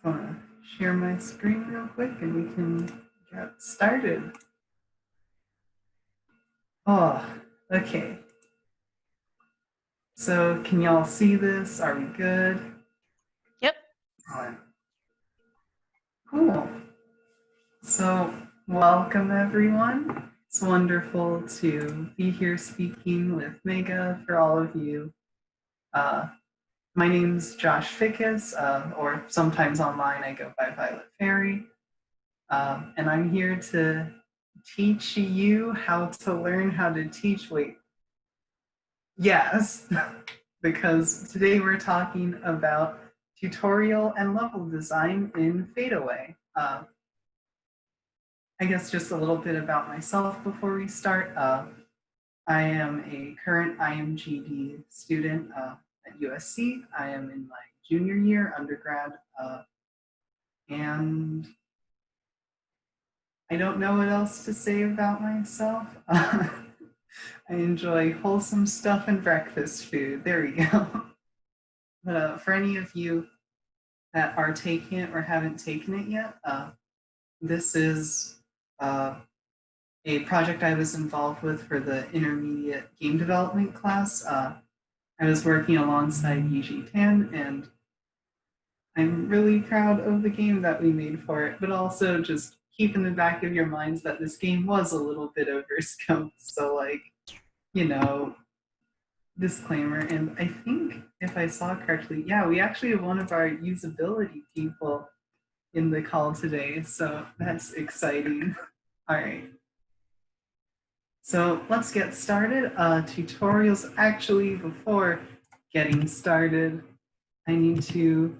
want to share my screen real quick and we can get started. Oh, okay. So can y'all see this? Are we good? Yep. All right. Cool. So welcome everyone. It's wonderful to be here speaking with Mega for all of you. My name's Josh Fickes, or sometimes online I go by Violet Fairy. And I'm here to teach you how to learn how to teach. Wait, yes, because today we're talking about tutorial and level design in Fadeaway. I guess just a little bit about myself before we start. I am a current IMGD student at USC. I am in my junior year undergrad, and I don't know what else to say about myself. I enjoy wholesome stuff and breakfast food. There we go. But for any of you that are taking it or haven't taken it yet, this is a project I was involved with for the intermediate game development class. I was working alongside Yiji Tan, and I'm really proud of the game that we made for it, but also just keep in the back of your minds that this game was a little bit over scoped. So like, you know, disclaimer. And I think if I saw correctly, yeah, we actually have one of our usability people in the call today. So that's exciting. All right. So let's get started. Tutorials. Actually, before getting started, I need to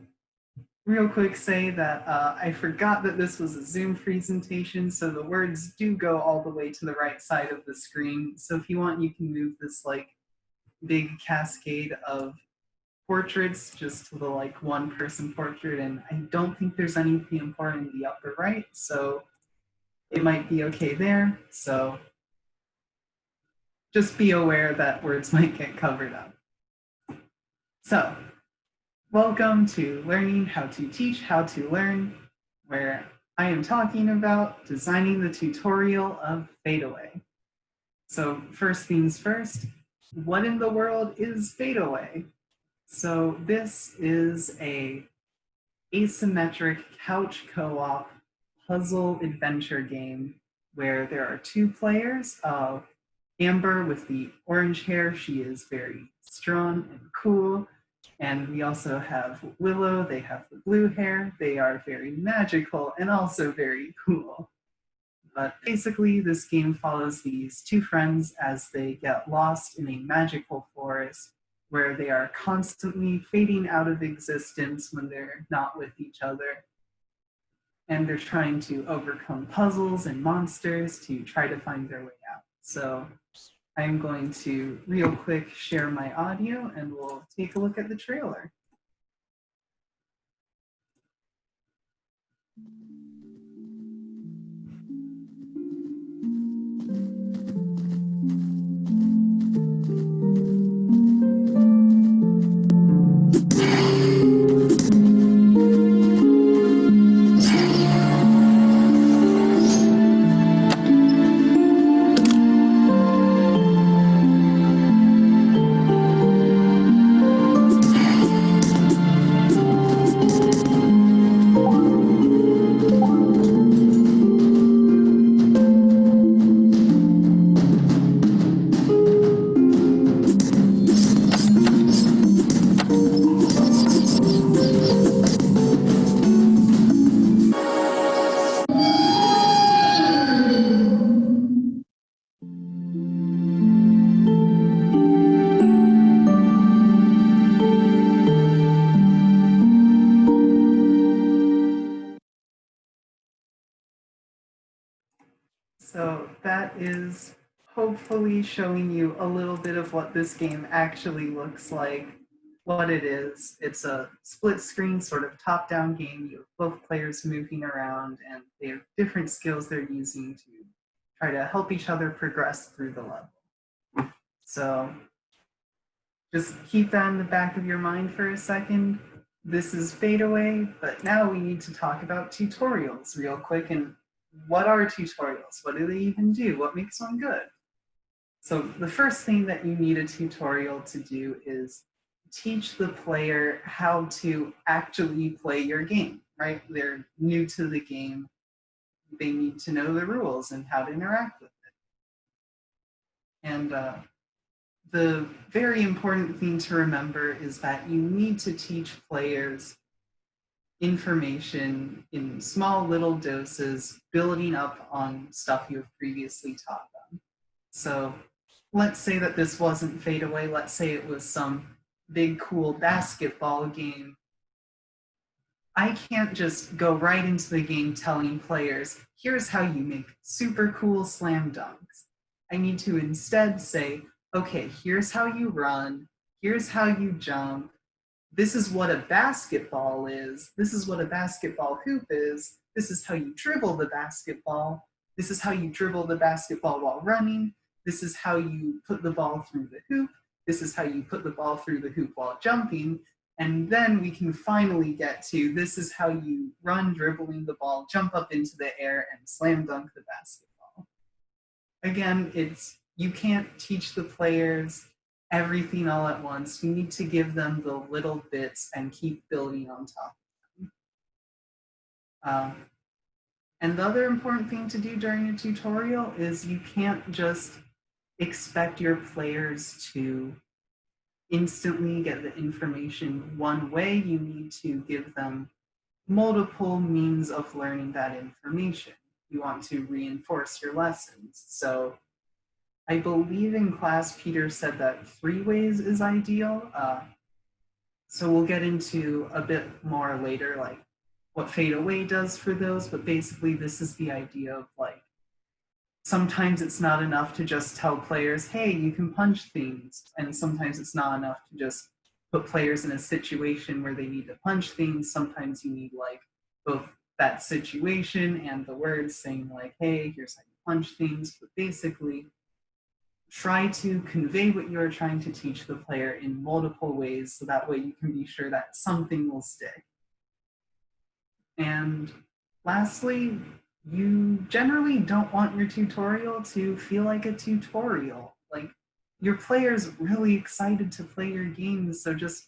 real quick say that I forgot that this was a Zoom presentation, so the words do go all the way to the right side of the screen. So if you want, you can move this like big cascade of portraits just to the like one person portrait, and I don't think there's anything important in the upper right, so it might be okay there. So just be aware that words might get covered up. So welcome to Learning How to Teach How to Learn, where I am talking about designing the tutorial of Fadeaway. So first things first, what in the world is Fadeaway? So this is a asymmetric couch co-op puzzle adventure game where there are two players. Amber with the orange hair, she is very strong and cool. And we also have Willow, they have the blue hair. They are very magical and also very cool. But basically, this game follows these two friends as they get lost in a magical forest where they are constantly fading out of existence when they're not with each other. And they're trying to overcome puzzles and monsters to try to find their way out. So I'm going to real quick share my audio and we'll take a look at the trailer. So that is hopefully showing you a little bit of what this game actually looks like, what it is. It's a split screen sort of top-down game. You have both players moving around and they have different skills they're using to try to help each other progress through the level. So just keep that in the back of your mind for a second. this is fadeaway, but now we need to talk about tutorials real quick. And what are tutorials? What do they even do? What makes one good? So the first thing that you need a tutorial to do is teach the player how to actually play your game, right? They're new to the game. They need to know the rules and how to interact with it. And the very important thing to remember is that you need to teach players information in small little doses, building up on stuff you have previously taught them. So let's say that this wasn't fadeaway. Let's say it was some big, cool basketball game. I can't just go right into the game telling players, here's how you make super cool slam dunks. I need to instead say, okay, here's how you run, here's how you jump, this is what a basketball is, this is what a basketball hoop is, this is how you dribble the basketball, this is how you dribble the basketball while running, this is how you put the ball through the hoop, this is how you put the ball through the hoop while jumping, and then we can finally get to this is how you run dribbling the ball, jump up into the air, and slam dunk the basketball. Again, you can't teach the players everything all at once. You need to give them the little bits and keep building on top of them. And the other important thing to do during a tutorial is you can't just expect your players to instantly get the information one way. You need to give them multiple means of learning that information. You want to reinforce your lessons. So I believe in class, Peter said that 3 ways is ideal. So we'll get into a bit more later, like what fadeaway does for those, but basically this is the idea of like, sometimes it's not enough to just tell players, hey, you can punch things. And sometimes it's not enough to just put players in a situation where they need to punch things. Sometimes you need like both that situation and the words saying like, hey, here's how you punch things. But basically, try to convey what you're trying to teach the player in multiple ways so that way you can be sure that something will stick. And lastly, you generally don't want your tutorial to feel like a tutorial. Like, your player's really excited to play your game, so just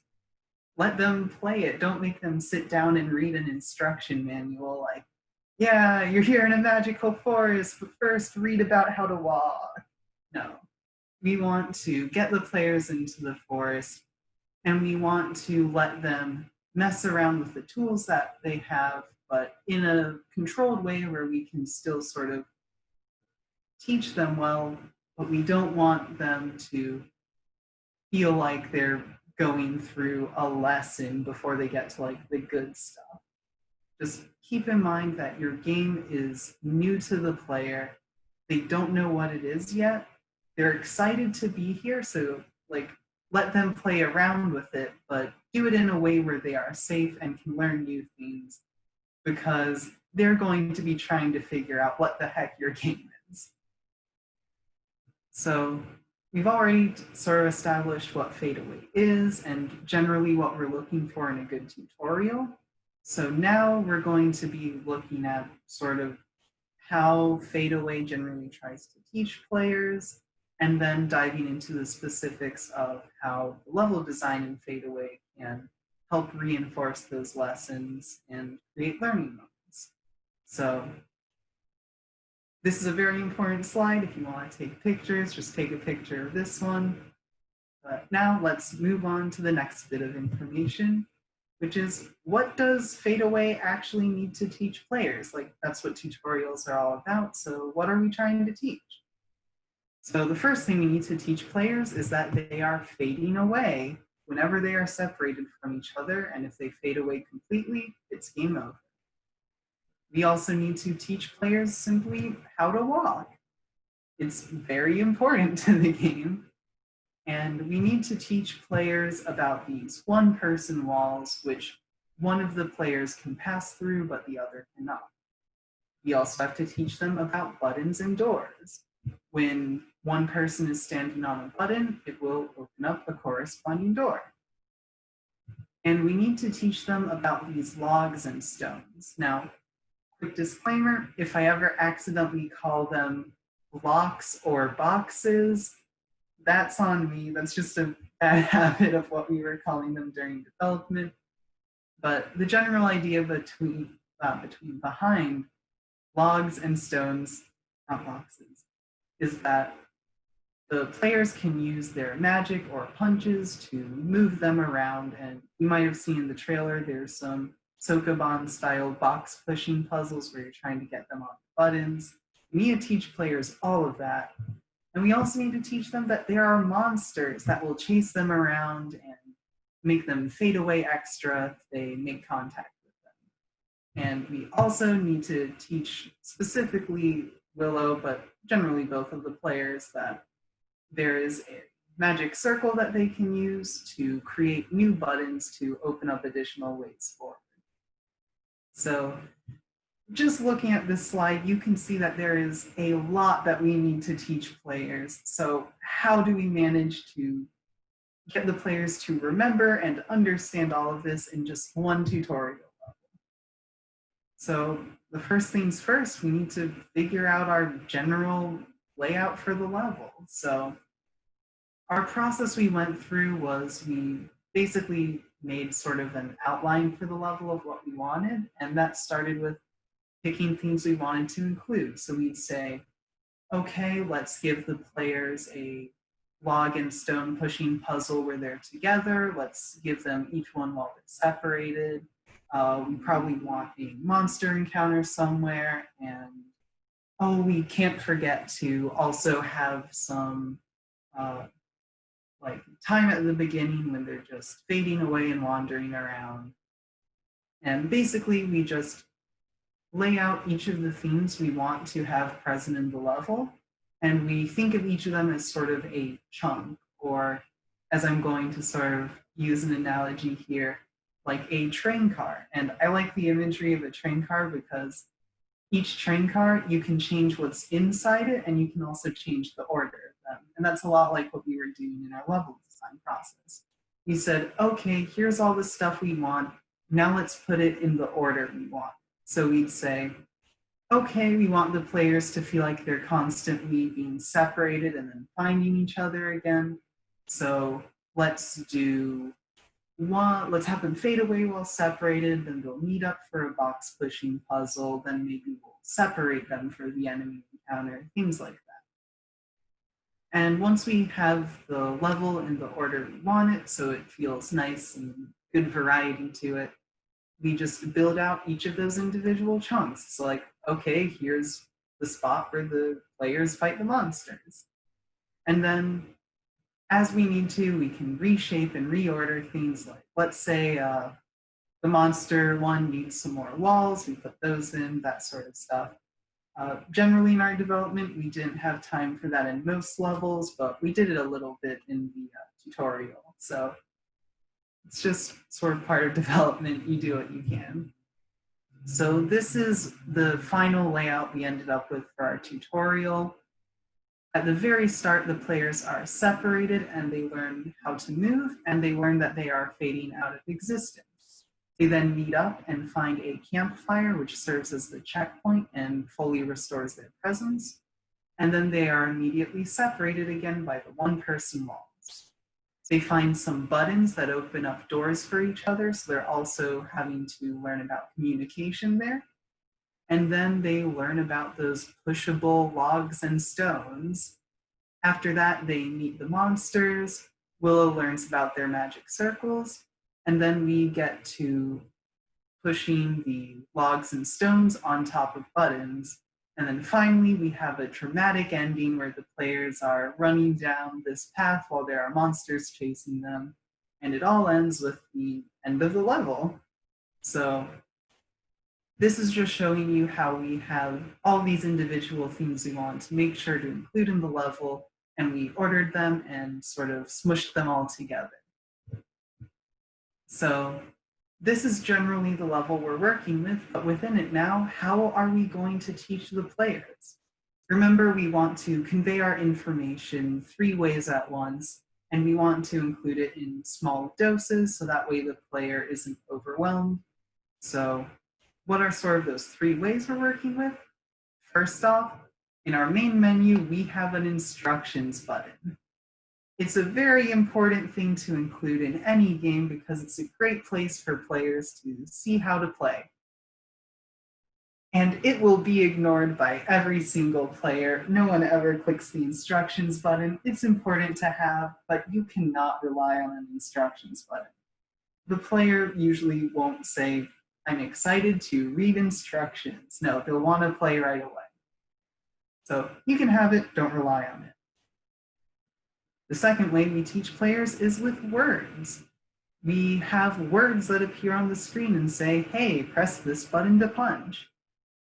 let them play it. Don't make them sit down and read an instruction manual like, yeah, you're here in a magical forest, but first read about how to walk. No. We want to get the players into the forest, and we want to let them mess around with the tools that they have, but in a controlled way where we can still sort of teach them well, but we don't want them to feel like they're going through a lesson before they get to like the good stuff. Just keep in mind that your game is new to the player. They don't know what it is yet. They're excited to be here, so like let them play around with it, but do it in a way where they are safe and can learn new things, because they're going to be trying to figure out what the heck your game is. So we've already sort of established what fadeaway is and generally what we're looking for in a good tutorial. So now we're going to be looking at sort of how fadeaway generally tries to teach players, and then diving into the specifics of how the level design in fadeaway can help reinforce those lessons and create learning moments. So this is a very important slide. If you want to take pictures, just take a picture of this one. But now let's move on to the next bit of information, which is what does fadeaway actually need to teach players? Like, that's what tutorials are all about. So what are we trying to teach? So the first thing we need to teach players is that they are fading away whenever they are separated from each other, and if they fade away completely, it's game over. We also need to teach players simply how to walk. It's very important to the game, and we need to teach players about these one-person walls, which one of the players can pass through, but the other cannot. We also have to teach them about buttons and doors. When one person is standing on a button, it will open up a corresponding door. And we need to teach them about these logs and stones. Now, quick disclaimer, if I ever accidentally call them blocks or boxes, that's on me. That's just a bad habit of what we were calling them during development. But the general idea behind logs and stones, not boxes, is that the players can use their magic or punches to move them around. And you might have seen in the trailer, there's some Sokoban style box pushing puzzles where you're trying to get them on buttons. We need to teach players all of that. And we also need to teach them that there are monsters that will chase them around and make them fade away extra if they make contact with them. And we also need to teach specifically Willow, but generally both of the players, that there is a magic circle that they can use to create new buttons to open up additional ways forward. So just looking at this slide, you can see that there is a lot that we need to teach players. So how do we manage to get the players to remember and understand all of this in just one tutorial level? So the first things first, we need to figure out our general layout for the level. So our process we went through was we basically made sort of an outline for the level of what we wanted, and that started with picking things we wanted to include. So we'd say, okay, let's give the players a log and stone pushing puzzle where they're together. Let's give them each one while they're separated. We probably want a monster encounter somewhere, and we can't forget to also have some like time at the beginning when they're just fading away and wandering around. And basically we just lay out each of the themes we want to have present in the level, and we think of each of them as sort of a chunk, or as I'm going to sort of use an analogy here, like a train car. And I like the imagery of a train car because each train car, you can change what's inside it, and you can also change the order of them. And that's a lot like what we were doing in our level design process. We said, okay, here's all the stuff we want. Now let's put it in the order we want. So we'd say, okay, we want the players to feel like they're constantly being separated and then finding each other again. So let's do let's have them fade away while separated, then they'll meet up for a box pushing puzzle, then maybe we'll separate them for the enemy encounter, things like that. And once we have the level in the order we want it, so it feels nice and good variety to it, we just build out each of those individual chunks. So like, okay, here's the spot where the players fight the monsters. And then as we need to, we can reshape and reorder things like, let's say the monster one needs some more walls, we put those in, that sort of stuff. Generally in our development, we didn't have time for that in most levels, but we did it a little bit in the tutorial. So it's just sort of part of development, you do what you can. So this is the final layout we ended up with for our tutorial. At the very start, the players are separated and they learn how to move, and they learn that they are fading out of existence. They then meet up and find a campfire, which serves as the checkpoint and fully restores their presence. And then they are immediately separated again by the one-person walls. They find some buttons that open up doors for each other, so they're also having to learn about communication there. And then they learn about those pushable logs and stones. After that, they meet the monsters. Willow learns about their magic circles. And then we get to pushing the logs and stones on top of buttons. And then finally, we have a dramatic ending where the players are running down this path while there are monsters chasing them. And it all ends with the end of the level. So this is just showing you how we have all these individual themes we want to make sure to include in the level, and we ordered them and sort of smushed them all together. So this is generally the level we're working with, but within it now, how are we going to teach the players? Remember, we want to convey our information 3 ways at once. and we want to include it in small doses so that way the player isn't overwhelmed. So what are sort of those 3 ways we're working with? First off, in our main menu, we have an instructions button. It's a very important thing to include in any game because it's a great place for players to see how to play. And it will be ignored by every single player. No one ever clicks the instructions button. It's important to have, but you cannot rely on an instructions button. The player usually won't say, I'm excited to read instructions. No, they'll want to play right away. So you can have it, don't rely on it. The second way we teach players is with words. We have words that appear on the screen and say, hey, press this button to punch.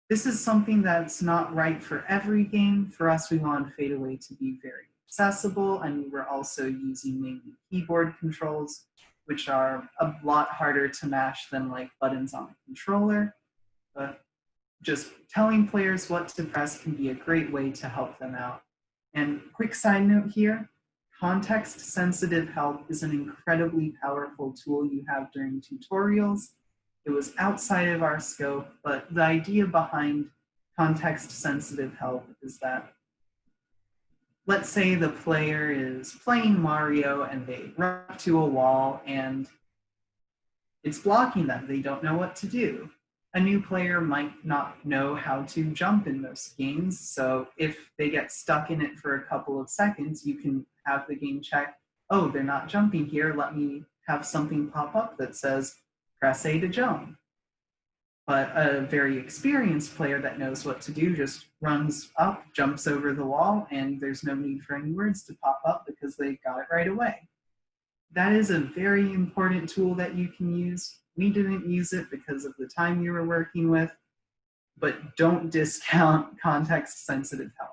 This is something that's not right for every game. For us, we want Fade Away to be very accessible, and we were also using mainly keyboard controls, which are a lot harder to mash than like buttons on a controller. But just telling players what to press can be a great way to help them out. And quick side note here, context-sensitive help is an incredibly powerful tool you have during tutorials. It was outside of our scope, but the idea behind context-sensitive help is that, let's say the player is playing Mario and they run up to a wall and it's blocking them. They don't know what to do. A new player might not know how to jump in most games, so if they get stuck in it for a couple of seconds, you can have the game check, oh, they're not jumping here, let me have something pop up that says, press A to jump. But a very experienced player that knows what to do just runs up, jumps over the wall, and there's no need for any words to pop up because they got it right away. That is a very important tool that you can use. We didn't use it because of the time you were working with, but don't discount context-sensitive help.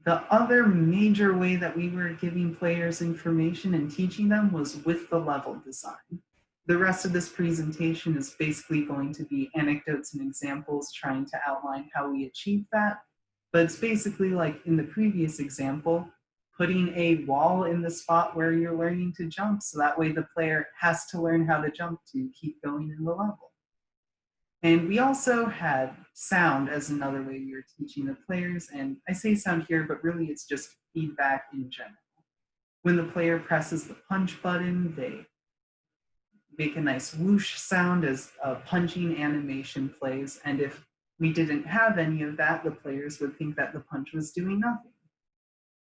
The other major way that we were giving players information and teaching them was with the level design. The rest of this presentation is basically going to be anecdotes and examples trying to outline how we achieve that. But it's basically like in the previous example, putting a wall in the spot where you're learning to jump, so that way the player has to learn how to jump to keep going in the level. And we also had sound as another way we were teaching the players, and I say sound here, but really it's just feedback in general. When the player presses the punch button, they make a nice whoosh sound as a punching animation plays, and if we didn't have any of that, the players would think that the punch was doing nothing.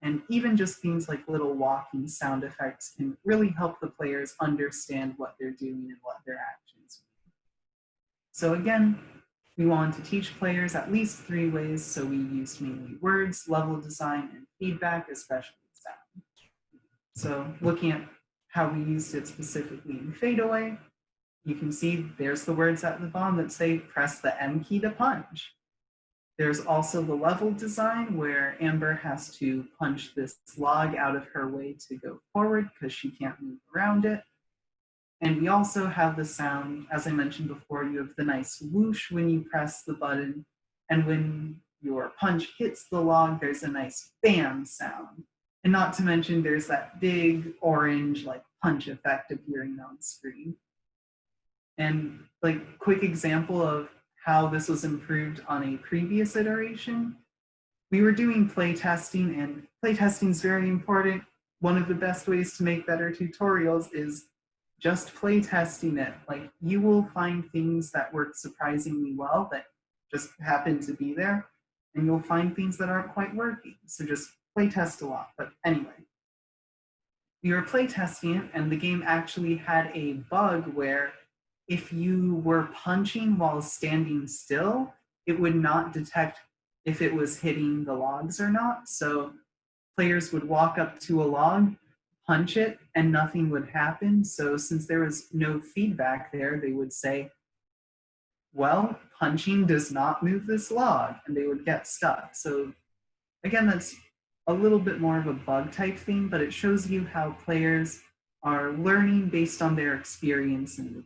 And even just things like little walking sound effects can really help the players understand what they're doing and what their actions mean. So again, we wanted to teach players at least 3 ways, so we used mainly words, level design, and feedback, especially sound. So looking at how we used it specifically in Fade Away, you can see there's the words at the bottom that say, press the M key to punch. There's also the level design where Amber has to punch this log out of her way to go forward because she can't move around it. And we also have the sound, as I mentioned before, you have the nice whoosh when you press the button. And when your punch hits the log, there's a nice bam sound. And not to mention there's that big orange like punch effect appearing on screen. And like quick example of how this was improved on a previous iteration. We were doing playtesting, and playtesting is very important. One of the best ways to make better tutorials is just playtesting it. Like you will find things that work surprisingly well that just happen to be there, and you'll find things that aren't quite working. So just playtest a lot. But anyway, we were playtesting it, and the game actually had a bug where if you were punching while standing still, it would not detect if it was hitting the logs or not. So players would walk up to a log, punch it, and nothing would happen. So since there was no feedback there, they would say, well, punching does not move this log, and they would get stuck. So again, that's a little bit more of a bug type thing, but it shows you how players are learning based on their experience in the game.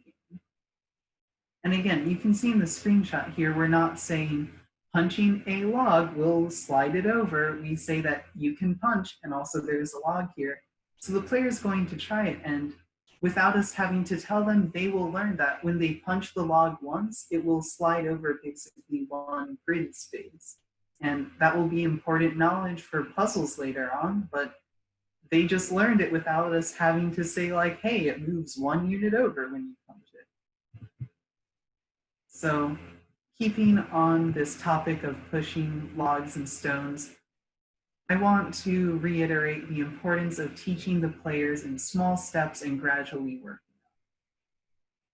And again, you can see in the screenshot here, we're not saying punching a log will slide it over. We say that you can punch, and also there's a log here. So the player is going to try it, and without us having to tell them, they will learn that when they punch the log once, it will slide over basically one grid space. And that will be important knowledge for puzzles later on, but they just learned it without us having to say like, hey, it moves one unit over when you punch it. So keeping on this topic of pushing logs and stones, I want to reiterate the importance of teaching the players in small steps and gradually working.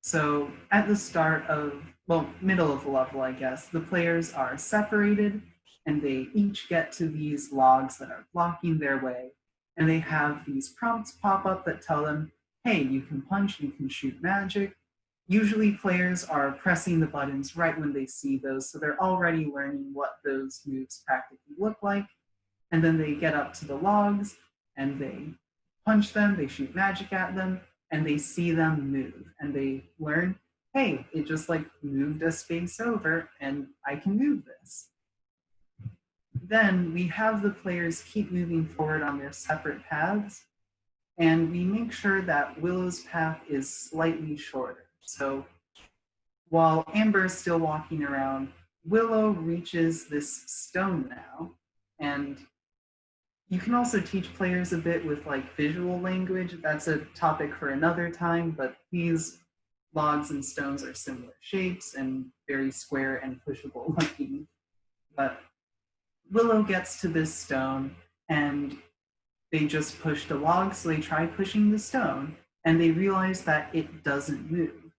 So at the start of, well, middle of the level, I guess, the players are separated and they each get to these logs that are blocking their way. And they have these prompts pop up that tell them, hey, you can punch, you can shoot magic. Usually players are pressing the buttons right when they see those, so they're already learning what those moves practically look like. And then they get up to the logs and they punch them, they shoot magic at them, and they see them move. And they learn, hey, it just like moved a space over and I can move this. Then we have the players keep moving forward on their separate paths, and we make sure that Willow's path is slightly shorter. So while Amber is still walking around, Willow reaches this stone now, and you can also teach players a bit with like visual language. That's a topic for another time, but these logs and stones are similar shapes and very square and pushable looking. But Willow gets to this stone and they just pushed a log, so they try pushing the stone and they realize that it doesn't move.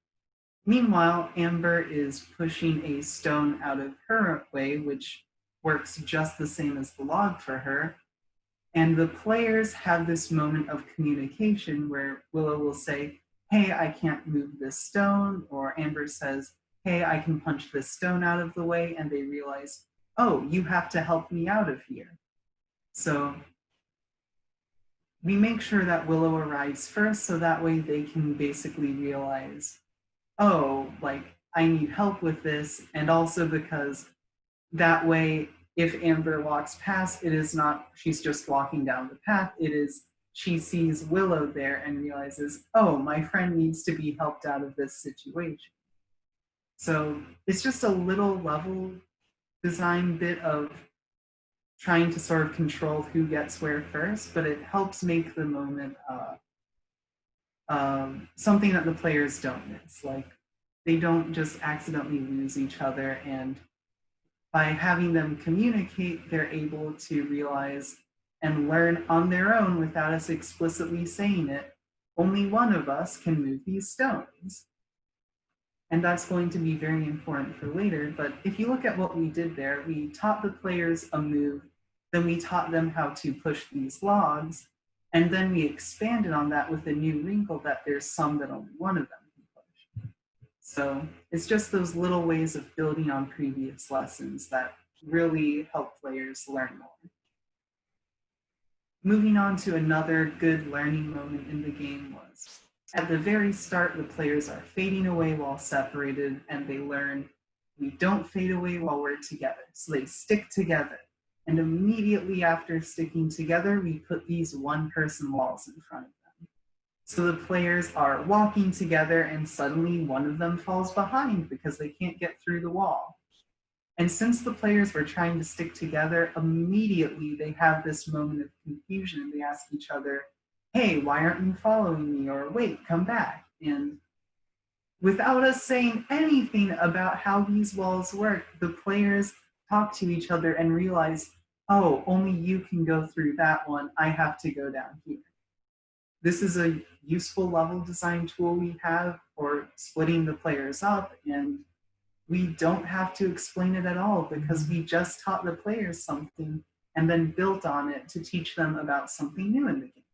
Meanwhile, Amber is pushing a stone out of her way, which works just the same as the log for her. And the players have this moment of communication where Willow will say, hey, I can't move this stone, or Amber says, hey, I can punch this stone out of the way, and they realize, oh, you have to help me out of here. So we make sure that Willow arrives first, so that way they can basically realize, oh, like, I need help with this, and also because that way, if Amber walks past, it is not, she's just walking down the path, it is, she sees Willow there and realizes, oh, my friend needs to be helped out of this situation. So it's just a little level design bit of trying to sort of control who gets where first, but it helps make the moment something that the players don't miss. Like, they don't just accidentally lose each other, and by having them communicate, they're able to realize and learn on their own without us explicitly saying it. Only one of us can move these stones. And that's going to be very important for later. But if you look at what we did there, we taught the players a move, then we taught them how to push these logs, and then we expanded on that with a new wrinkle that there's some that only one of them can push. So it's just those little ways of building on previous lessons that really help players learn more. Moving on to another good learning moment in the game was, at the very start, the players are fading away while separated, and they learn we don't fade away while we're together. So they stick together. And immediately after sticking together, we put these one-person walls in front of them. So the players are walking together, and suddenly one of them falls behind because they can't get through the wall. And since the players were trying to stick together, immediately they have this moment of confusion. They ask each other, hey, why aren't you following me? Or wait, come back. And without us saying anything about how these walls work, the players talk to each other and realize, oh, only you can go through that one. I have to go down here. This is a useful level design tool we have for splitting the players up, and we don't have to explain it at all because we just taught the players something and then built on it to teach them about something new in the game.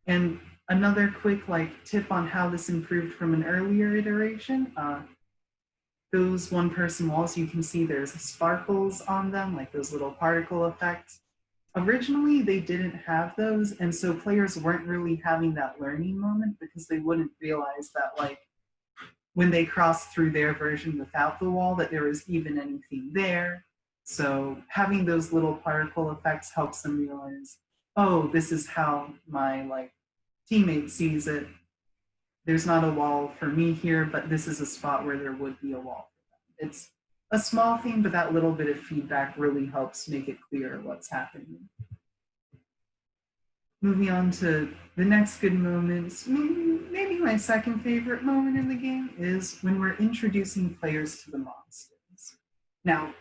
And another quick tip on how this improved from an earlier iteration, those one-person walls, you can see there's sparkles on them, like those little particle effects. Originally, they didn't have those, and so players weren't really having that learning moment because they wouldn't realize that when they crossed through their version without the wall, that there was even anything there. So having those little particle effects helps them realize, oh, this is how my teammate sees it. There's not a wall for me here, but this is a spot where there would be a wall for them. It's a small thing, but that little bit of feedback really helps make it clear what's happening. Moving on to the next good moments, maybe my second favorite moment in the game is when we're introducing players to the monsters. Now,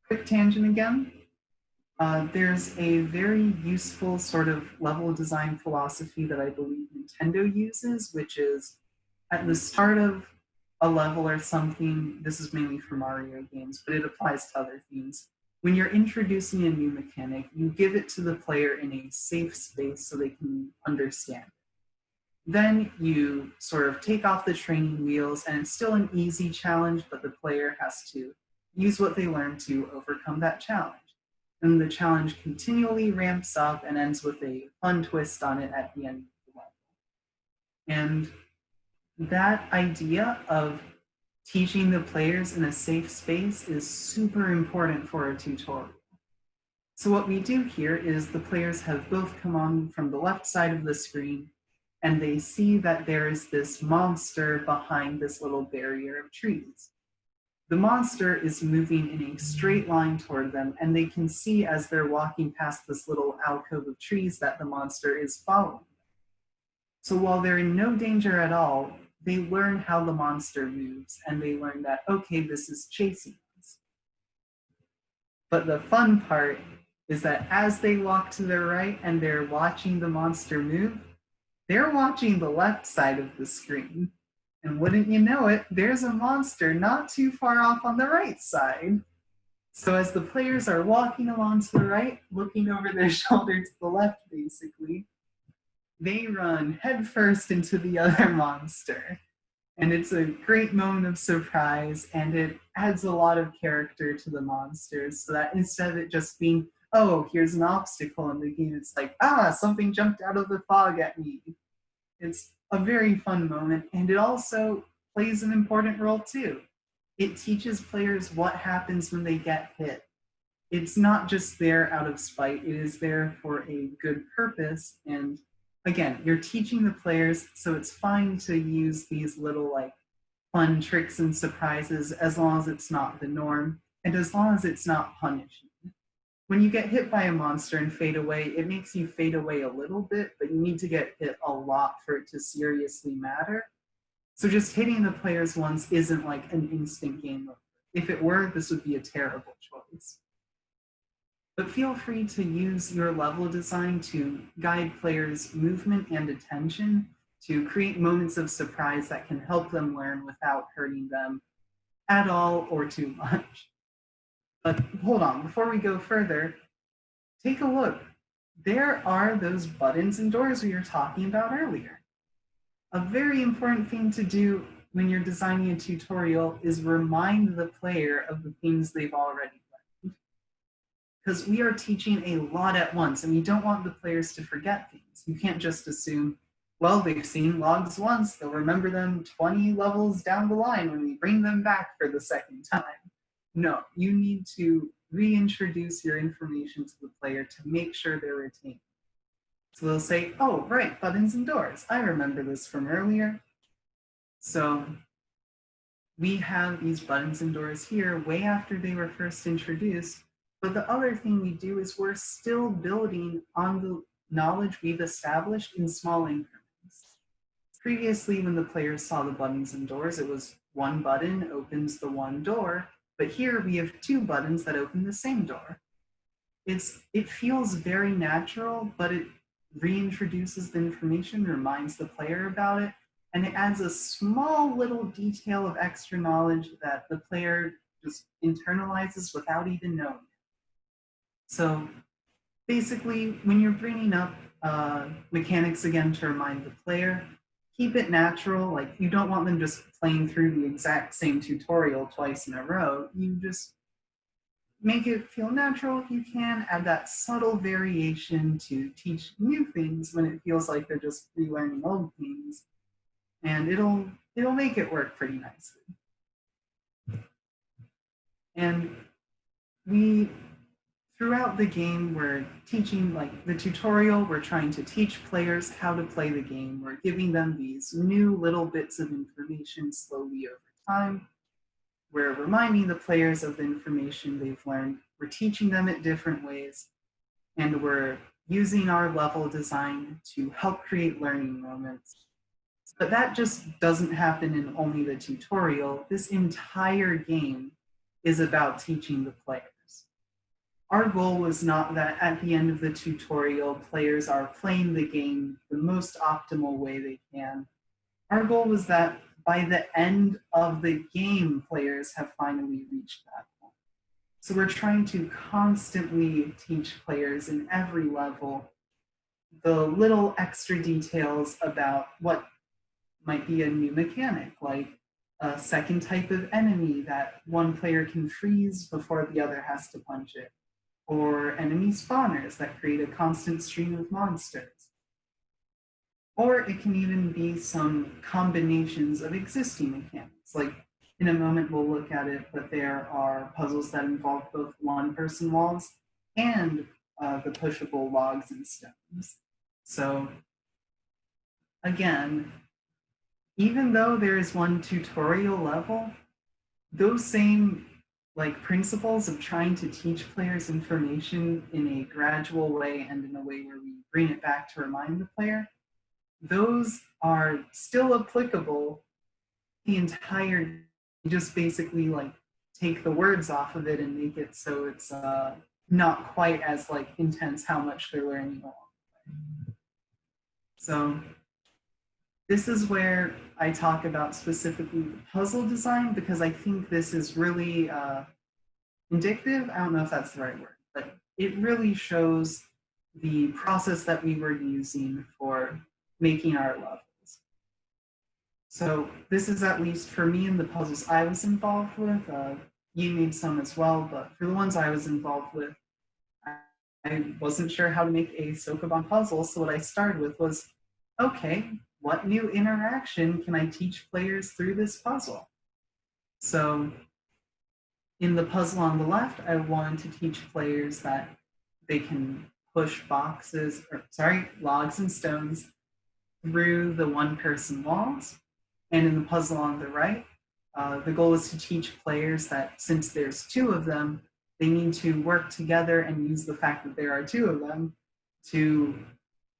quick tangent again. There's a very useful sort of level design philosophy that I believe Nintendo uses, which is at the start of a level or something, this is mainly for Mario games, but it applies to other themes. When you're introducing a new mechanic, you give it to the player in a safe space so they can understand it. Then you sort of take off the training wheels, and it's still an easy challenge, but the player has to use what they learned to overcome that challenge. And the challenge continually ramps up and ends with a fun twist on it at the end of the level. And that idea of teaching the players in a safe space is super important for a tutorial. So what we do here is the players have both come on from the left side of the screen, and they see that there is this monster behind this little barrier of trees. The monster is moving in a straight line toward them, and they can see as they're walking past this little alcove of trees that the monster is following them. So while they're in no danger at all, they learn how the monster moves, and they learn that, okay, this is chasing us. But the fun part is that as they walk to their right and they're watching the monster move, they're watching the left side of the screen. And wouldn't you know it, there's a monster not too far off on the right side. So as the players are walking along to the right, looking over their shoulder to the left, basically, they run headfirst into the other monster. And it's a great moment of surprise, and it adds a lot of character to the monsters, so that instead of it just being, oh, here's an obstacle in the game, it's like, something jumped out of the fog at me. It's a very fun moment, and it also plays an important role too. It teaches players what happens when they get hit. It's not just there out of spite, it is there for a good purpose, and again, you're teaching the players, so it's fine to use these little fun tricks and surprises as long as it's not the norm, and as long as it's not punishing. When you get hit by a monster and fade away, it makes you fade away a little bit, but you need to get hit a lot for it to seriously matter. So just hitting the players once isn't like an instant game over. If it were, this would be a terrible choice. But feel free to use your level design to guide players' movement and attention to create moments of surprise that can help them learn without hurting them at all or too much. But hold on, before we go further, take a look. There are those buttons and doors we were talking about earlier. A very important thing to do when you're designing a tutorial is remind the player of the things they've already learned. Because we are teaching a lot at once, and we don't want the players to forget things. You can't just assume, well, they've seen logs once, they'll remember them 20 levels down the line when we bring them back for the second time. No, you need to reintroduce your information to the player to make sure they're retained. So they'll say, oh, right, buttons and doors. I remember this from earlier. So we have these buttons and doors here way after they were first introduced. But the other thing we do is we're still building on the knowledge we've established in small increments. Previously, when the players saw the buttons and doors, it was one button opens the one door. But here we have two buttons that open the same door. It feels very natural, but it reintroduces the information, reminds the player about it, and it adds a small little detail of extra knowledge that the player just internalizes without even knowing it. So basically, when you're bringing up mechanics again to remind the player, keep it natural. Like, you don't want them just playing through the exact same tutorial twice in a row. You just make it feel natural if you can. Add that subtle variation to teach new things when it feels like they're just relearning old things. And it'll it'll make it work pretty nicely. And throughout the game, we're teaching, like the tutorial, we're trying to teach players how to play the game. We're giving them these new little bits of information slowly over time. We're reminding the players of the information they've learned. We're teaching them it different ways. And we're using our level design to help create learning moments. But that just doesn't happen in only the tutorial. This entire game is about teaching the players. Our goal was not that at the end of the tutorial, players are playing the game the most optimal way they can. Our goal was that by the end of the game, players have finally reached that point. So we're trying to constantly teach players in every level the little extra details about what might be a new mechanic, like a second type of enemy that one player can freeze before the other has to punch it, or enemy spawners that create a constant stream of monsters. Or it can even be some combinations of existing mechanics. Like in a moment we'll look at it, but there are puzzles that involve both one-person walls and the pushable logs and stones. So again, even though there is one tutorial level, those same principles of trying to teach players information in a gradual way and in a way where we bring it back to remind the player, those are still applicable the entire, just basically take the words off of it and make it so it's not quite as intense how much they're learning along the way. So this is where I talk about specifically the puzzle design, because I think this is really indicative. I don't know if that's the right word, but it really shows the process that we were using for making our levels. So this is, at least for me, in the puzzles I was involved with. You made some as well, but for the ones I was involved with, I wasn't sure how to make a Sokoban puzzle. So what I started with was, okay, what new interaction can I teach players through this puzzle? So in the puzzle on the left, I wanted to teach players that they can push logs and stones through the one-person walls. And in the puzzle on the right, the goal is to teach players that since there's two of them, they need to work together and use the fact that there are two of them to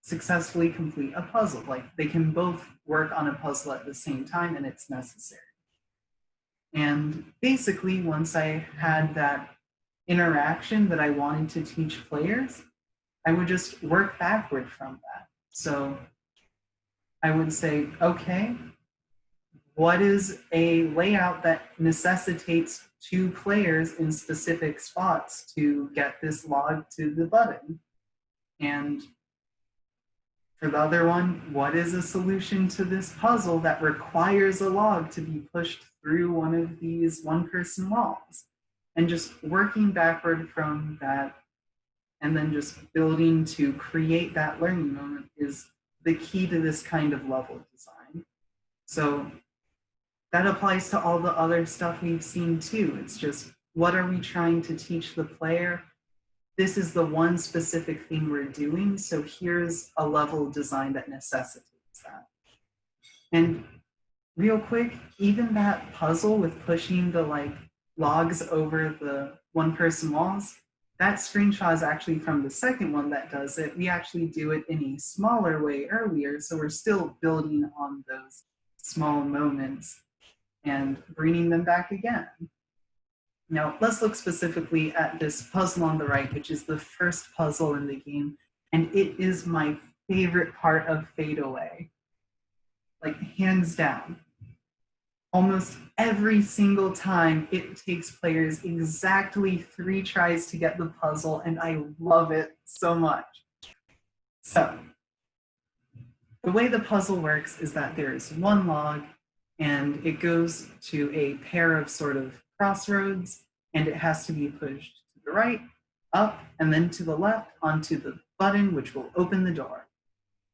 successfully complete a puzzle. They can both work on a puzzle at the same time, and it's necessary. And basically, once I had that interaction that I wanted to teach players, I would just work backward from that. So I would say, okay, what is a layout that necessitates two players in specific spots to get this log to the button? And for the other one, what is a solution to this puzzle that requires a log to be pushed through one of these one-person walls? And just working backward from that, and then just building to create that learning moment is the key to this kind of level design. So that applies to all the other stuff we've seen too. It's just, what are we trying to teach the player? This is the one specific thing we're doing, so here's a level of design that necessitates that. And real quick, even that puzzle with pushing the logs over the one-person walls, that screenshot is actually from the second one that does it. We actually do it in a smaller way earlier, so we're still building on those small moments and bringing them back again. Now, let's look specifically at this puzzle on the right, which is the first puzzle in the game, and it is my favorite part of Fade Away. Hands down. Almost every single time, it takes players exactly 3 tries to get the puzzle, and I love it so much. So, the way the puzzle works is that there is one log, and it goes to a pair of sort of crossroads, and it has to be pushed to the right, up, and then to the left onto the button, which will open the door.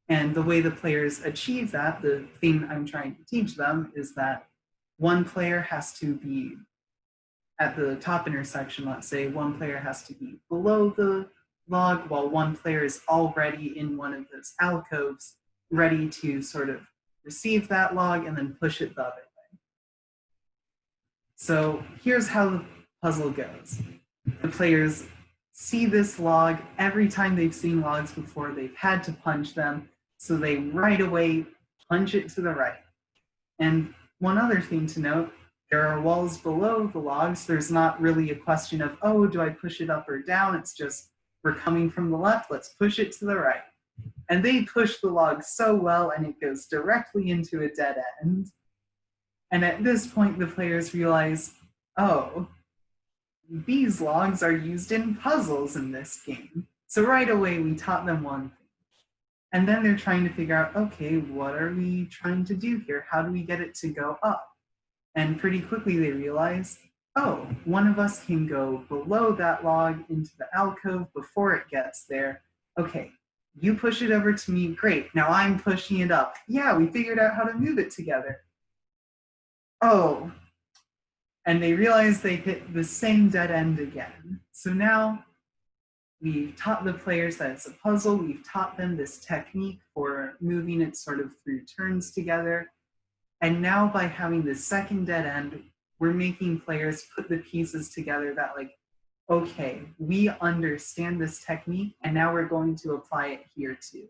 And the way the players achieve that, the thing I'm trying to teach them, is that one player has to be at the top intersection. Let's say one player has to be below the log while one player is already in one of those alcoves, ready to sort of receive that log and then push it the other way. So here's how the puzzle goes. The players see this log. Every time they've seen logs before, they've had to punch them. So they right away punch it to the right. And one other thing to note, there are walls below the logs. There's not really a question of, oh, do I push it up or down? It's just, we're coming from the left, let's push it to the right. And they push the log so well, and it goes directly into a dead end. And at this point, the players realize, oh, these logs are used in puzzles in this game. So right away, we taught them one thing. And then they're trying to figure out, okay, what are we trying to do here? How do we get it to go up? And pretty quickly they realize, oh, one of us can go below that log into the alcove before it gets there. Okay, you push it over to me, great. Now I'm pushing it up. Yeah, we figured out how to move it together. Oh, and they realize they hit the same dead end again. So now we've taught the players that it's a puzzle. We've taught them this technique for moving it sort of through turns together. And now by having this second dead end, we're making players put the pieces together that like, okay, we understand this technique and now we're going to apply it here too.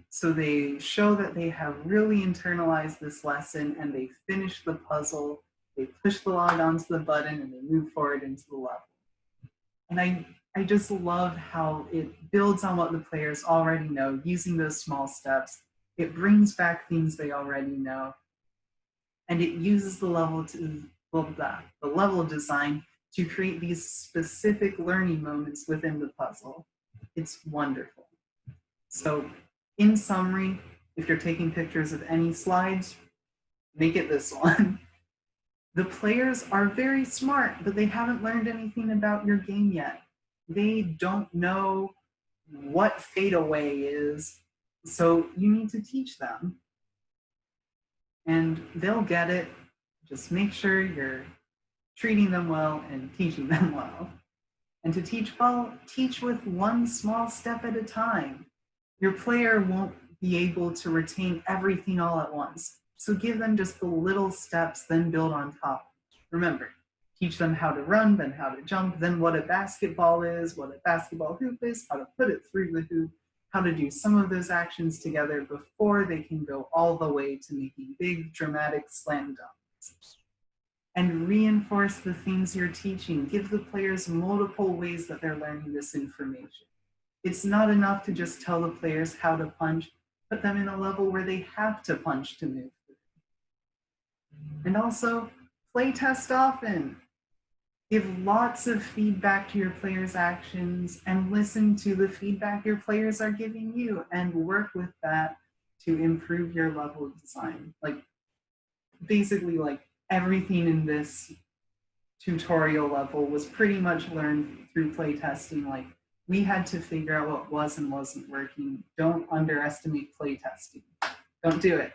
So they show that they have really internalized this lesson and they finish the puzzle, they push the log onto the button and they move forward into the level. And I just love how it builds on what the players already know, using those small steps. It brings back things they already know. And it uses the level design to create these specific learning moments within the puzzle. It's wonderful. So in summary, if you're taking pictures of any slides, make it this one. The players are very smart, but they haven't learned anything about your game yet. They don't know what fadeaway is, so you need to teach them. And they'll get it. Just make sure you're treating them well and teaching them well. And to teach well, teach with one small step at a time. Your player won't be able to retain everything all at once. So give them just the little steps, then build on top. Remember, teach them how to run, then how to jump, then what a basketball is, what a basketball hoop is, how to put it through the hoop, how to do some of those actions together before they can go all the way to making big, dramatic slam dunks. And reinforce the things you're teaching. Give the players multiple ways that they're learning this information. It's not enough to just tell the players how to punch, put them in a level where they have to punch to move through. And also, play test often. Give lots of feedback to your players' actions and listen to the feedback your players are giving you and work with that to improve your level design. Like, basically, like everything in this tutorial level was pretty much learned through play testing. Like, we had to figure out what was and wasn't working. Don't underestimate play testing. Don't do it.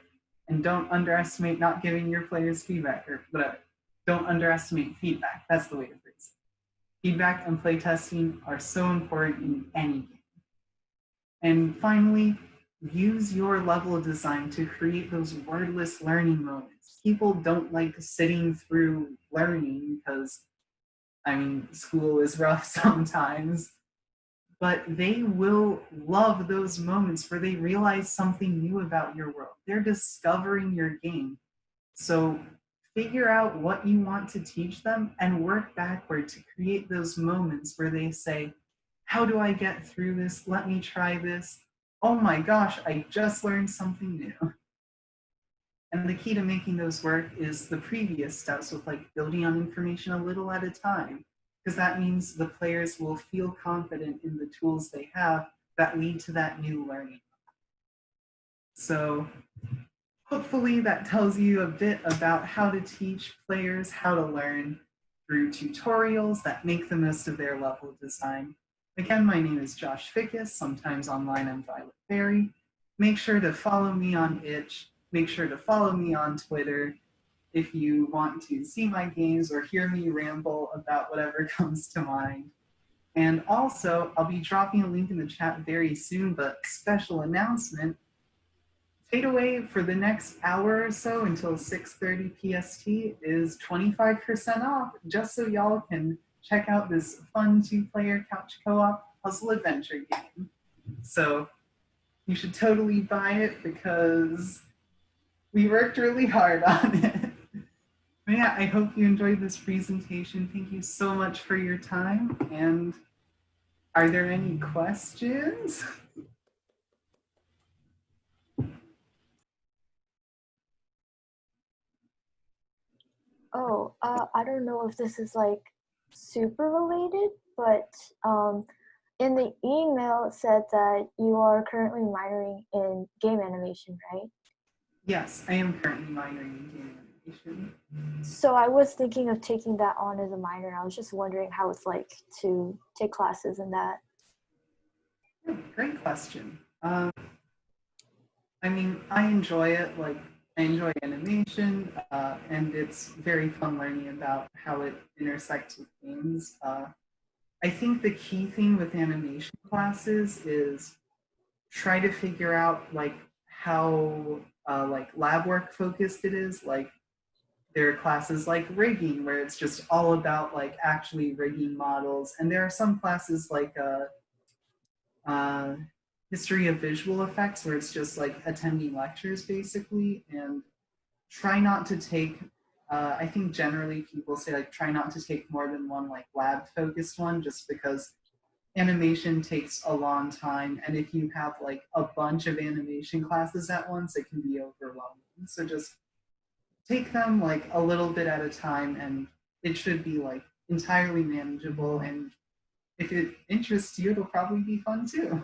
And don't underestimate not giving your players feedback or whatever. Don't underestimate feedback. That's the way to phrase it. Feedback and play testing are so important in any game. And finally, use your level design to create those wordless learning moments. People don't like sitting through learning because, I mean, school is rough sometimes, but they will love those moments where they realize something new about your world. They're discovering your game. So figure out what you want to teach them and work backward to create those moments where they say, how do I get through this? Let me try this. Oh my gosh, I just learned something new. And the key to making those work is the previous steps with like building on information a little at a time, because that means the players will feel confident in the tools they have that lead to that new learning. So hopefully that tells you a bit about how to teach players how to learn through tutorials that make the most of their level design. Again, my name is Josh Fickes. Sometimes online I'm Violet Berry. make sure to follow me on Itch. Make sure to follow me on Twitter if you want to see my games or hear me ramble about whatever comes to mind. And also, I'll be dropping a link in the chat very soon, but special announcement, Fade Away for the next hour or so until 6:30 PST is 25% off, just so y'all can check out this fun two-player couch co-op puzzle adventure game. So you should totally buy it because we worked really hard on it. But yeah, I hope you enjoyed this presentation. Thank you so much for your time. And are there any questions? Oh, I don't know if this is like super related, but in the email it said that you are currently minoring in game animation, right? Yes, I am currently minoring in game animation. So I was thinking of taking that on as a minor, and I was just wondering how it's like to take classes in that. Great question. I mean, I enjoy it. Like, I enjoy animation, and it's very fun learning about how it intersects with games. I think the key thing with animation classes is try to figure out like how like lab work focused it is. Like, there are classes like rigging where it's just all about like actually rigging models, and there are some classes like uh, history of visual effects where it's just like attending lectures basically. And try not to take I think generally people say like try not to take more than one like lab focused one, just because animation takes a long time, and if you have like a bunch of animation classes at once it can be overwhelming. So just take them like a little bit at a time, and it should be like entirely manageable, and if it interests you it'll probably be fun too.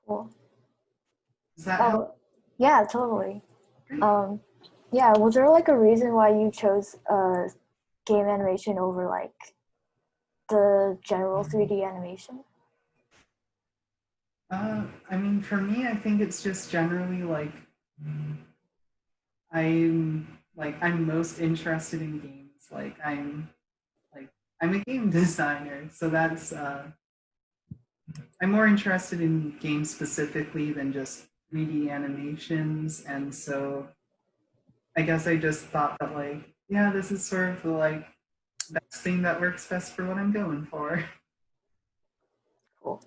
Cool. Does that help? Oh, yeah, totally. Yeah, was there like a reason why you chose game animation over like the general 3D animation? I mean, for me, I think it's just generally like I'm most interested in games. Like I'm a game designer, so that's I'm more interested in games specifically than just 3D animations, and so I guess I just thought that like yeah, this is sort of the like best thing that works best for what I'm going for. Cool.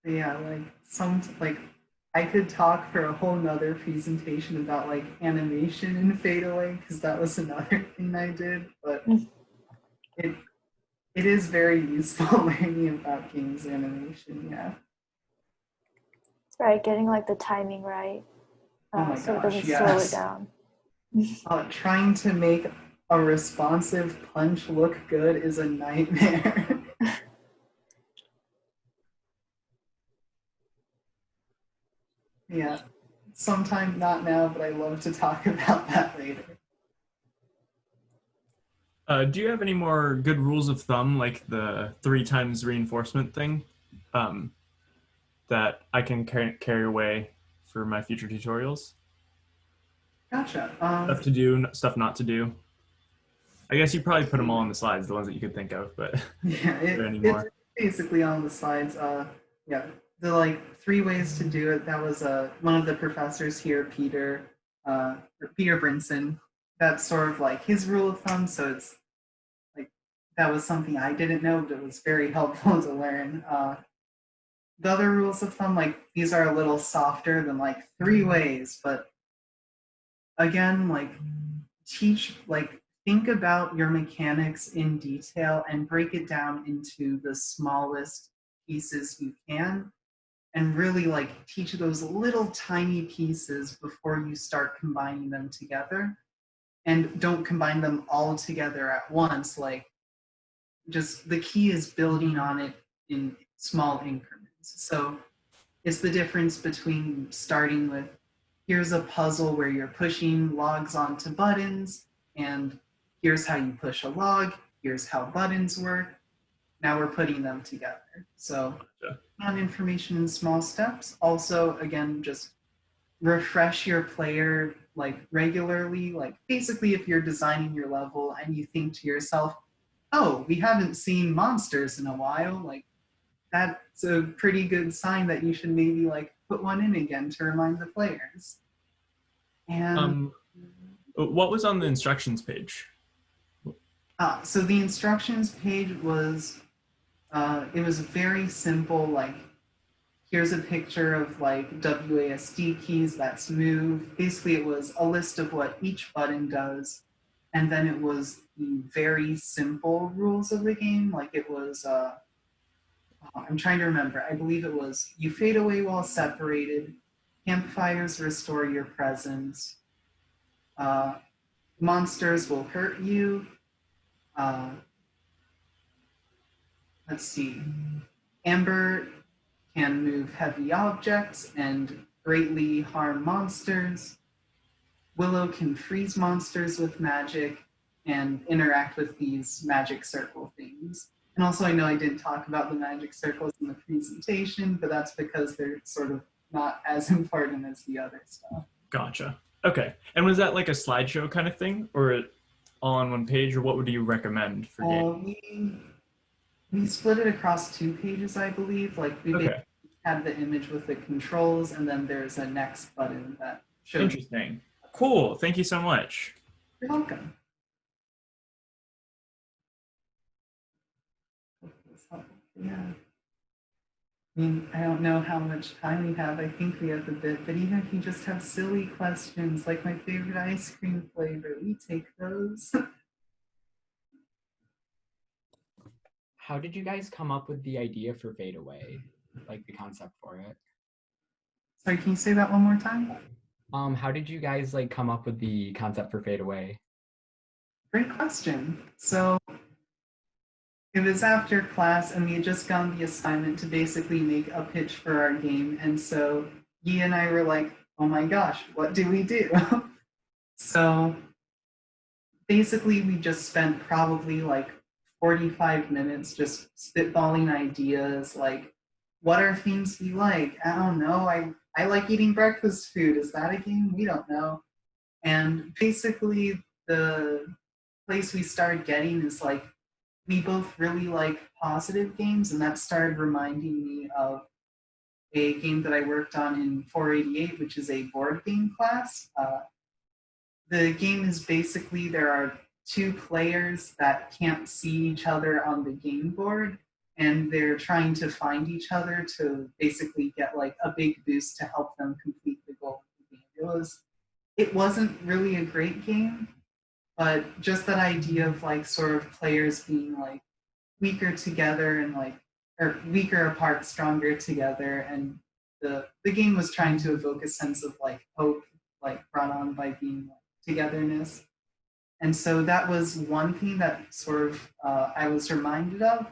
Yeah, like I could talk for a whole nother presentation about like animation in Fade Away because that was another thing I did, but it it is very useful learning about games animation. Yeah. That's right, getting like the timing right, Oh my so it gosh, doesn't slow it yes. down. Trying to make a responsive punch look good is a nightmare. Yeah. Sometime not now, but I love to talk about that later. Do you have any more good rules of thumb, like the 3 times reinforcement thing, that I can carry away for my future tutorials? Gotcha. Stuff to do, stuff not to do. I guess you probably put them all on the slides, the ones that you could think of, but Yeah, there it's anymore? basically on the slides. Yeah, the like 3 ways to do it. That was one of the professors here, Peter Brinson. That's sort of like his rule of thumb. So it's like that was something I didn't know, but it was very helpful to learn. The other rules of thumb, like these are a little softer than like 3 ways, but again, like think about your mechanics in detail and break it down into the smallest pieces you can, and really like teach those little tiny pieces before you start combining them together, and don't combine them all together at once. Like, just the key is building on it in small increments. So it's the difference between starting with here's a puzzle where you're pushing logs onto buttons, and here's how you push a log, here's how buttons work. now we're putting them together. So Gotcha. on information in small steps. Also, again, just refresh your player like regularly. Like basically if you're designing your level and you think to yourself, oh, we haven't seen monsters in a while, like that's a pretty good sign that you should maybe like put one in again to remind the players. And What was on the instructions page? so the instructions page was it was very simple, like here's a picture of like WASD keys, that's move. Basically, it was a list of what each button does. And then it was the very simple rules of the game. Like it was, I'm trying to remember. I believe it was you fade away while separated, campfires restore your presence, monsters will hurt you. Let's see. Amber can move heavy objects and greatly harm monsters. Willow can freeze monsters with magic and interact with these magic circle things. And also, I know I didn't talk about the magic circles in the presentation, but that's because they're sort of not as important as the other stuff. Gotcha. Okay. And was that like a slideshow kind of thing, or all on one page, or what would you recommend for games? We split it across 2 pages, I believe. Like we Okay. had the image with the controls, and then there's a next button that shows. Interesting. Cool. Thank you so much. You're welcome. Yeah. I mean, I don't know how much time we have. I think we have a bit, but even if you just have silly questions, like my favorite ice cream flavor, we take those. How did you guys come up with the idea for Fade Away? Like the concept for it? Sorry, can you say that one more time? How did you guys like come up with the concept for Fade Away? Great question. So it was after class and we had just gotten the assignment to basically make a pitch for our game. And so Yi and I were like, oh my gosh, what do we do? So basically we just spent probably like 45 minutes just spitballing ideas, like what are things we like? I don't know. I like eating breakfast food. Is that a game? We don't know. And basically the place we started getting is like, we both really like positive games, and that started reminding me of a game that I worked on in 488, which is a board game class. The game is basically there are 2 players that can't see each other on the game board, and they're trying to find each other to basically get like a big boost to help them complete the goal of the game. It wasn't really a great game, but just that idea of like sort of players being like weaker together and like, or weaker apart, stronger together. And the game was trying to evoke a sense of like hope, like brought on by being like togetherness. And so that was one thing that sort of I was reminded of.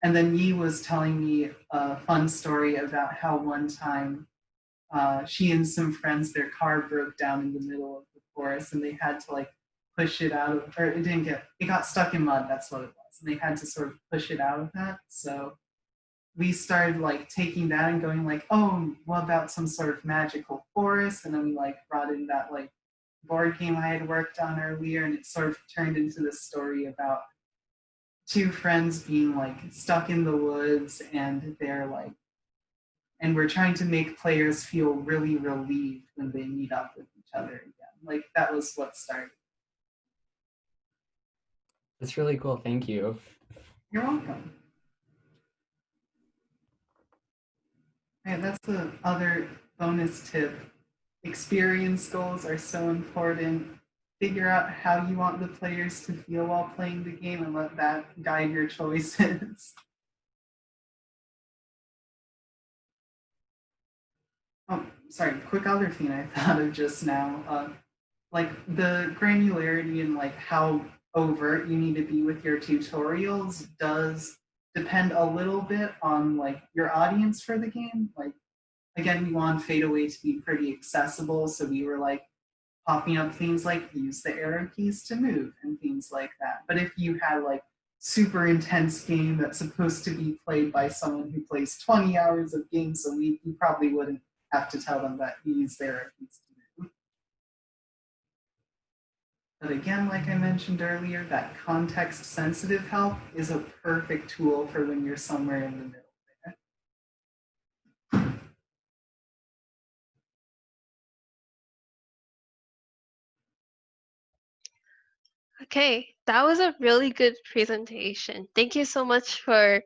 And then Yi was telling me a fun story about how one time she and some friends, their car broke down in the middle of the forest and they had to like push it out of, or it got stuck in mud, that's what it was. And they had to sort of push it out of that. So we started like taking that and going like, oh, what about some sort of magical forest? And then we like brought in that like board game I had worked on earlier, and it sort of turned into this story about 2 friends being like stuck in the woods, and they're like, and we're trying to make players feel really relieved when they meet up with each other again. Like that was what started. That's really cool. Thank you. You're welcome. And that's the other bonus tip. Experience goals are so important. Figure out how you want the players to feel while playing the game and let that guide your choices. Oh, sorry, quick other thing I thought of just now. Like the granularity and like how overt you need to be with your tutorials does depend a little bit on like your audience for the game. Like again, we want Fade Away to be pretty accessible, so we were like popping up things like use the arrow keys to move and things like that. But if you had like super intense game that's supposed to be played by someone who plays 20 hours of games a week, you probably wouldn't have to tell them that he's therapies to do. But again, like I mentioned earlier, that context-sensitive help is a perfect tool for when you're somewhere in the middle there. Okay, that was a really good presentation. Thank you so much for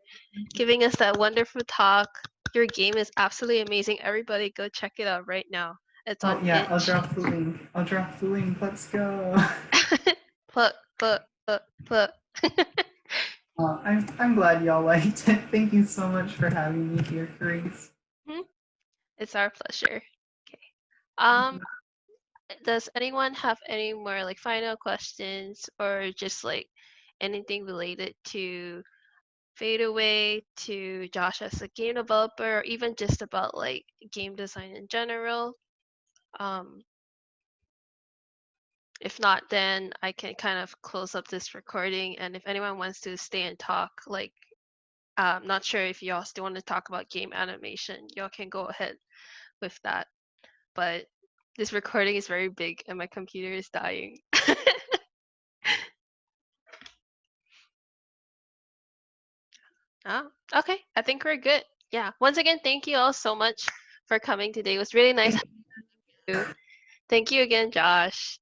giving us that wonderful talk. Your game is absolutely amazing. Everybody go check it out right now. It's on yeah, itch. I'll drop the link. Let's go. Plug. I'm glad y'all liked it. Thank you so much for having me here, Grace. It's our pleasure. Okay. Does anyone have any more like final questions or just like anything related to Fadeaway, to Josh as a game developer, or even just about like game design in general? If not, then I can kind of close up this recording. And if anyone wants to stay and talk, like, I'm not sure if y'all still want to talk about game animation, y'all can go ahead with that. But this recording is very big and my computer is dying. Oh, okay, I think we're good. Yeah. Once again, thank you all so much for coming today. It was really nice. Thank you again, Josh.